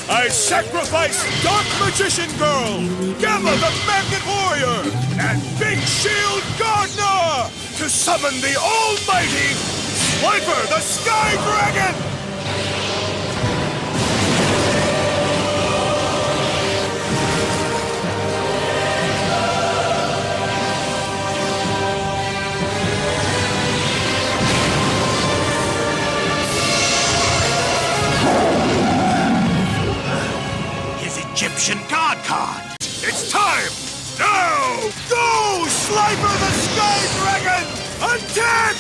I sacrifice Dark Magician Girl, Gamma the Magnet Warrior, and Big Shield Gardener to summon the almighty Slifer the Sky Dragon! Egyptian God card. It's time! Now! Go, Slifer the Sky Dragon! Attack!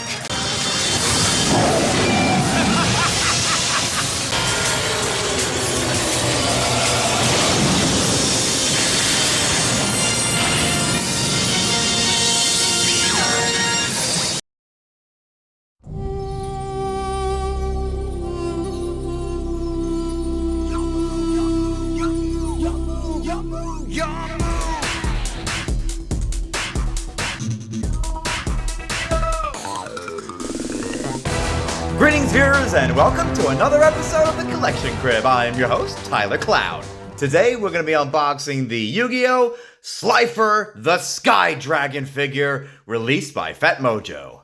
Greetings, viewers, and welcome to another episode of the Collection Crib. I am your host, Tylercloud. Today, we're going to be unboxing the Yu-Gi-Oh! Slifer the Sky Dragon figure released by Phatmojo.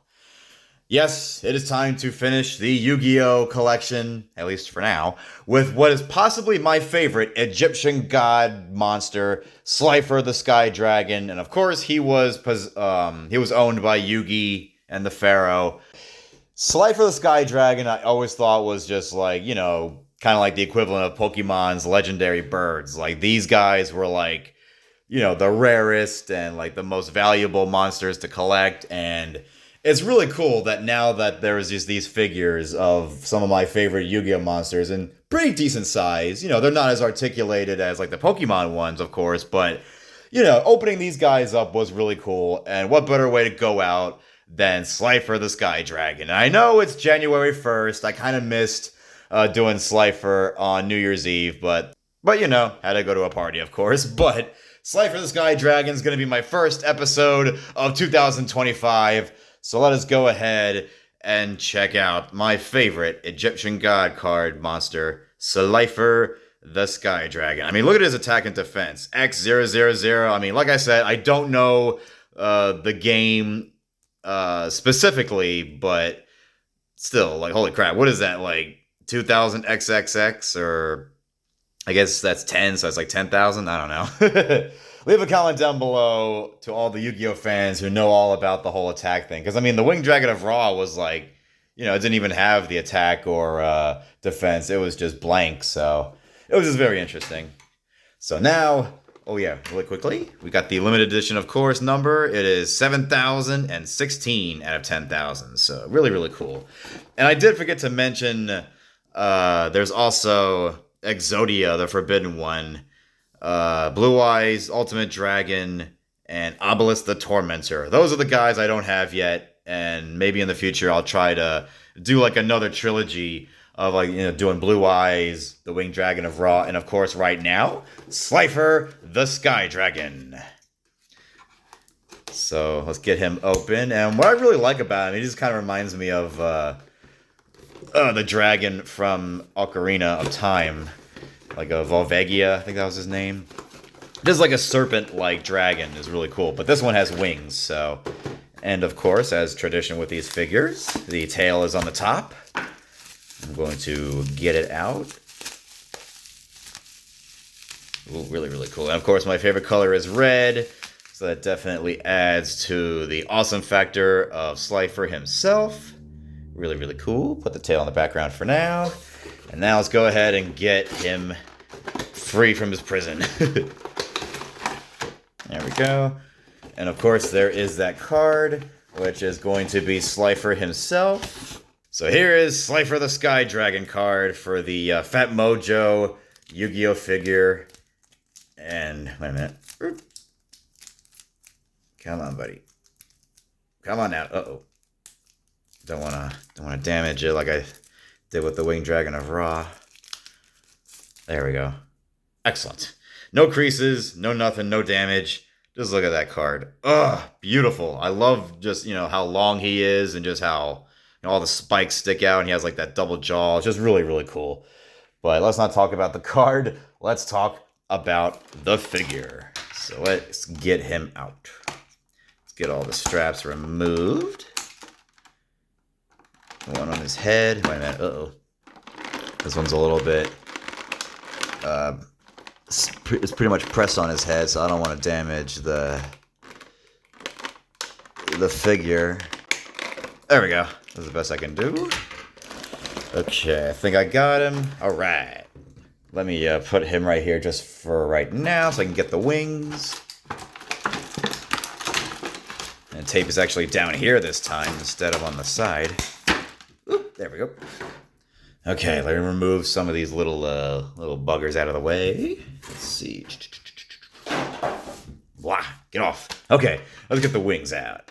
Yes, it is time to finish the Yu-Gi-Oh! Collection, at least for now, with what is possibly my favorite Egyptian god monster, Slifer the Sky Dragon. And of course, he was owned by Yugi and the Pharaoh. Slifer the Sky Dragon, I always thought was just like, kind of like the equivalent of Pokemon's legendary birds. Like, these guys were like, the rarest and like the most valuable monsters to collect. And it's really cool that now that there's just these figures of some of my favorite Yu-Gi-Oh! Monsters in pretty decent size. They're not as articulated as like the Pokemon ones, of course, but, opening these guys up was really cool. And what better way to go out than Slifer the Sky Dragon. I know it's January 1st. I kind of missed doing Slifer on New Year's Eve, but had to go to a party, of course. But Slifer the Sky Dragon is going to be my first episode of 2025. So let us go ahead and check out my favorite Egyptian god card monster, Slifer the Sky Dragon. I mean, look at his attack and defense. X000. I mean, like I said, I don't know the game specifically, but still, like, holy crap, what is that, like 2000 XXX, or I guess that's 10, so it's like 10,000. I don't know. Leave a comment down below to all the Yu-Gi-Oh fans who know all about the whole attack thing, because I mean, the Winged Dragon of Ra was like, it didn't even have the attack or defense. It was just blank, so it was just very interesting. So now, oh yeah, really quickly, we got the limited edition, of course, number. It is 7,016 out of 10,000, so really, really cool. And I did forget to mention, there's also Exodia, the Forbidden One, Blue Eyes, Ultimate Dragon, and Obelisk the Tormentor. Those are the guys I don't have yet, and maybe in the future I'll try to do like another trilogy of like, doing Blue Eyes, the Winged Dragon of Ra, and of course right now, Slifer the Sky Dragon. So let's get him open. And what I really like about him, he just kind of reminds me of the dragon from Ocarina of Time. Like a Volvagia, I think that was his name. Just like a serpent-like dragon is really cool. But this one has wings, so. And of course, as tradition with these figures, the tail is on the top. I'm going to get it out. Ooh, really, really cool. And of course, my favorite color is red, so that definitely adds to the awesome factor of Slifer himself. Really, really cool. Put the tail in the background for now. And now let's go ahead and get him free from his prison. There we go. And of course, there is that card, which is going to be Slifer himself. So here is Slifer the Sky Dragon card for the Phatmojo Yu-Gi-Oh figure. And wait a minute. Come on, buddy. Come on now. Uh-oh. Don't wanna damage it like I did with the Winged Dragon of Ra. There we go. Excellent. No creases, no nothing, no damage. Just look at that card. Ugh, beautiful. I love just, how long he is and just how all the spikes stick out, and he has like that double jaw. It's just really, really cool. But let's not talk about the card. Let's talk about the figure. So let's get him out. Let's get all the straps removed. One on his head. Wait a minute. Uh-oh. This one's a little bit... it's pretty much pressed on his head, so I don't want to damage the figure. There we go. That's the best I can do. Okay, I think I got him. All right. Let me put him right here just for right now so I can get the wings. And tape is actually down here this time instead of on the side. Oop, there we go. Okay, let me remove some of these little buggers out of the way. Let's see. Blah, get off. Okay, let's get the wings out.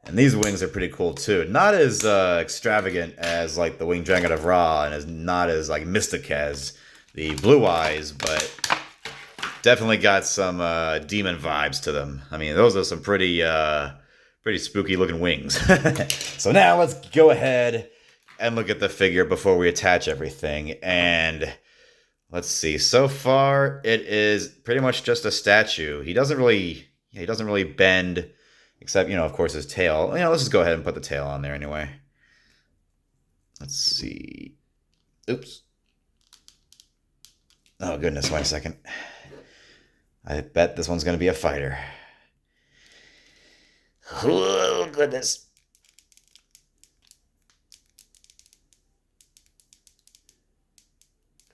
And these wings are pretty cool too. Not as extravagant as like the Winged Dragon of Ra, and as not as like mystic as the Blue Eyes, but definitely got some demon vibes to them. I mean, those are some pretty spooky looking wings. So now let's go ahead and look at the figure before we attach everything. And let's see. So far, it is pretty much just a statue. He doesn't really bend. Except, of course, his tail. Let's just go ahead and put the tail on there anyway. Let's see. Oops. Oh, goodness. Wait a second. I bet this one's going to be a fighter. Oh, goodness.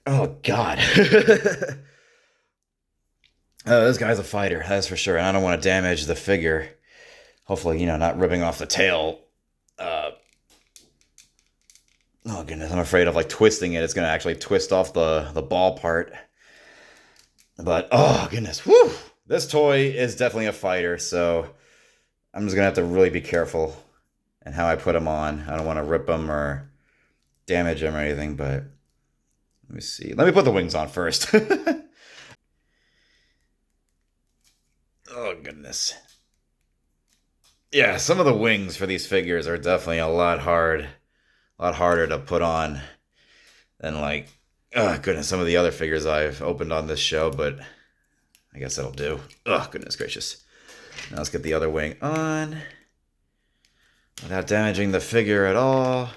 Oh, God. Oh, this guy's a fighter. That's for sure. And I don't want to damage the figure. Hopefully, not ripping off the tail. Oh, goodness. I'm afraid of, twisting it. It's going to actually twist off the ball part. But, oh, goodness. Whew. This toy is definitely a fighter, so I'm just going to have to really be careful in how I put him on. I don't want to rip him or damage him or anything, but let me see. Let me put the wings on first. Oh, goodness. Yeah, some of the wings for these figures are definitely a lot harder to put on than oh goodness, some of the other figures I've opened on this show, but I guess that'll do. Oh, goodness gracious. Now let's get the other wing on without damaging the figure at all.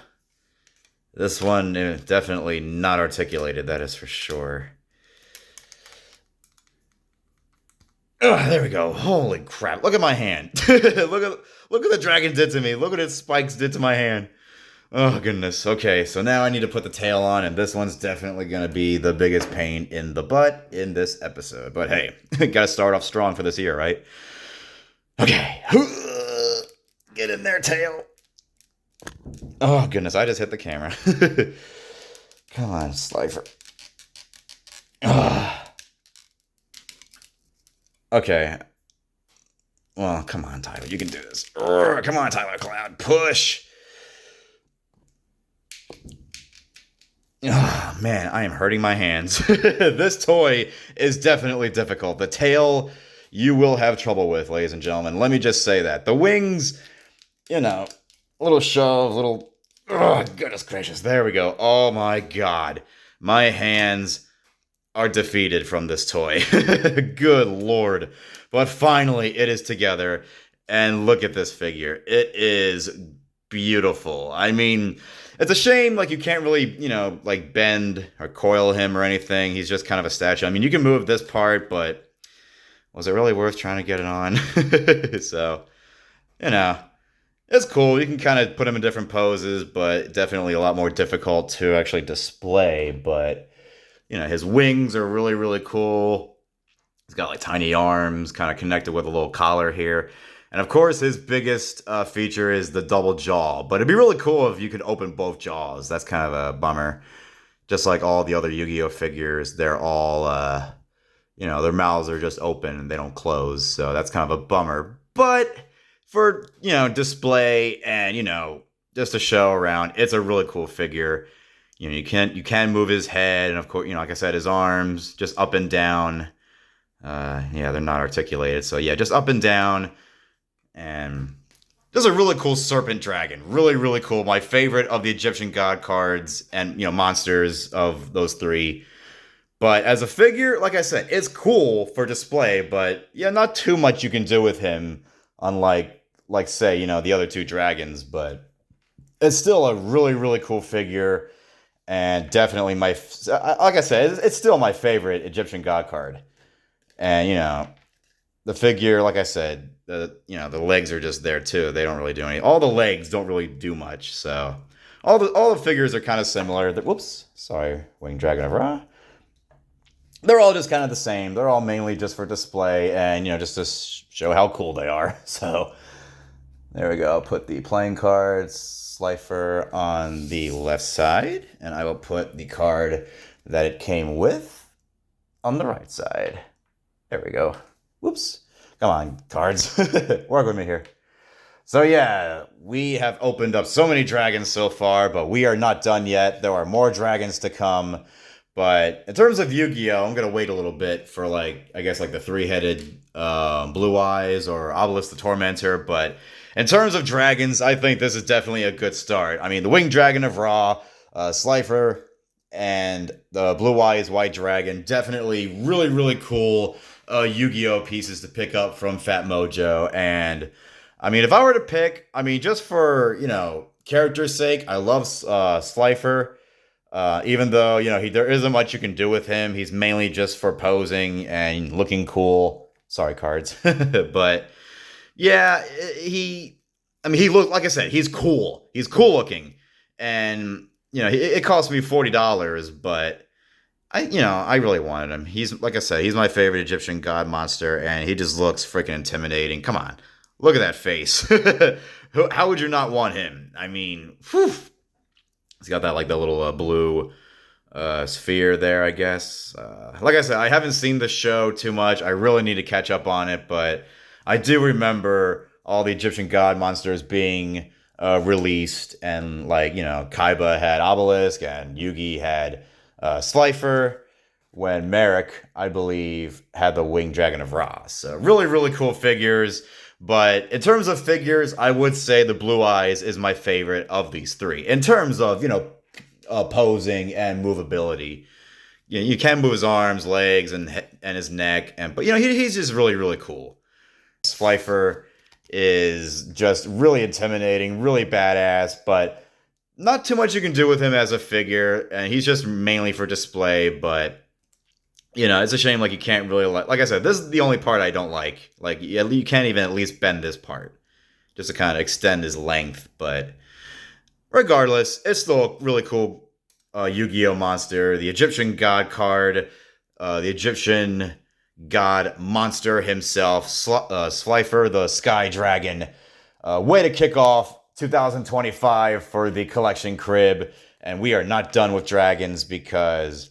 This one definitely not articulated, that is for sure. Oh, there we go. Holy crap. Look at my hand. Look what the dragon did to me. Look what its spikes did to my hand. Oh, goodness. Okay, so now I need to put the tail on, and this one's definitely going to be the biggest pain in the butt in this episode. But hey, gotta start off strong for this year, right? Okay. Get in there, tail. Oh, goodness. I just hit the camera. Come on, Slifer. Okay. Well, come on, Tyler. You can do this. Come on, Tylercloud. Push. Oh, man, I am hurting my hands. This toy is definitely difficult. The tail, you will have trouble with, ladies and gentlemen. Let me just say that. The wings, a little shove, little... Oh, goodness gracious. There we go. Oh, my God. My hands are defeated from this toy. Good Lord. But finally, it is together. And look at this figure. It is beautiful. I mean, it's a shame, you can't really, bend or coil him or anything. He's just kind of a statue. I mean, you can move this part, but was it really worth trying to get it on? So, it's cool. You can kind of put him in different poses, but definitely a lot more difficult to actually display. But his wings are really, really cool. He's got tiny arms, kind of connected with a little collar here. And of course, his biggest feature is the double jaw. But it'd be really cool if you could open both jaws. That's kind of a bummer. Just like all the other Yu-Gi-Oh figures, they're all, their mouths are just open and they don't close. So that's kind of a bummer. But for, display and, just a show around, it's a really cool figure. You can move his head, and of course, like I said, his arms just up and down. Yeah, they're not articulated, so yeah, just up and down, and Just a really cool serpent dragon. Really, really cool. My favorite of the Egyptian god cards and, monsters of those three. But as a figure, like I said, it's cool for display, but yeah, not too much you can do with him, unlike, say, the other two dragons. But it's still a really, really cool figure, and definitely like I said, it's still my favorite Egyptian god card. And, the figure, like I said, the legs are just there too. They don't really do anything. All the legs don't really do much, so all the figures are kind of similar. Whoops, sorry, Winged Dragon of Ra. They're all just kind of the same. They're all mainly just for display and, just to show how cool they are. So there we go. I'll put the playing cards, Slifer, on the left side, and I will put the card that it came with on the right side. There we go. Whoops. Come on, cards. Work with me here. So yeah, we have opened up so many dragons so far, but we are not done yet. There are more dragons to come. But in terms of Yu-Gi-Oh, I'm going to wait a little bit for, the three-headed Blue Eyes or Obelisk the Tormentor. But in terms of dragons, I think this is definitely a good start. I mean, the Winged Dragon of Ra, Slifer, and the Blue Eyes White Dragon, definitely really, really cool Yu-Gi-Oh pieces to pick up from Phatmojo. And, I mean, if I were to pick, just for, character's sake, I love Slifer. Even though, there isn't much you can do with him. He's mainly just for posing and looking cool. Sorry, cards. But, yeah, he look, like I said, he's cool. He's cool looking. And, it cost me $40, but I really wanted him. He's, like I said, he's my favorite Egyptian god monster, and he just looks freaking intimidating. Come on. Look at that face. How would you not want him? I mean, whew. He's got that, the little blue sphere there, I guess. Like I said, I haven't seen the show too much. I really need to catch up on it, but I do remember all the Egyptian god monsters being released, and, Kaiba had Obelisk, and Yugi had Slifer, when Merrick, I believe, had the Winged Dragon of Ra. So really, really cool figures. But in terms of figures, I would say the Blue Eyes is my favorite of these three. In terms of, posing and movability. You can move his arms, legs, and his neck. But he's just really, really cool. Slifer is just really intimidating, really badass, but not too much you can do with him as a figure. And he's just mainly for display, but... it's a shame, you can't really, like I said, this is the only part I don't like. You can't even at least bend this part, just to kind of extend his length. But regardless, it's still a really cool Yu-Gi-Oh monster. The Egyptian god card, the Egyptian god monster himself, Slifer, the Sky Dragon. Way to kick off 2025 for the collection crib. And we are not done with dragons because,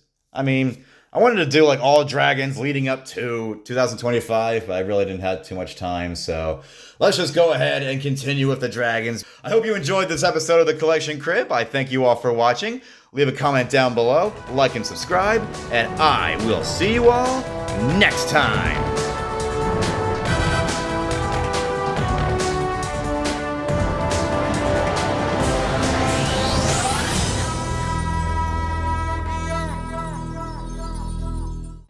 I wanted to do all dragons leading up to 2025, but I really didn't have too much time, so let's just go ahead and continue with the dragons. I hope you enjoyed this episode of the Collection Crib. I thank you all for watching. Leave a comment down below, like and subscribe, and I will see you all next time.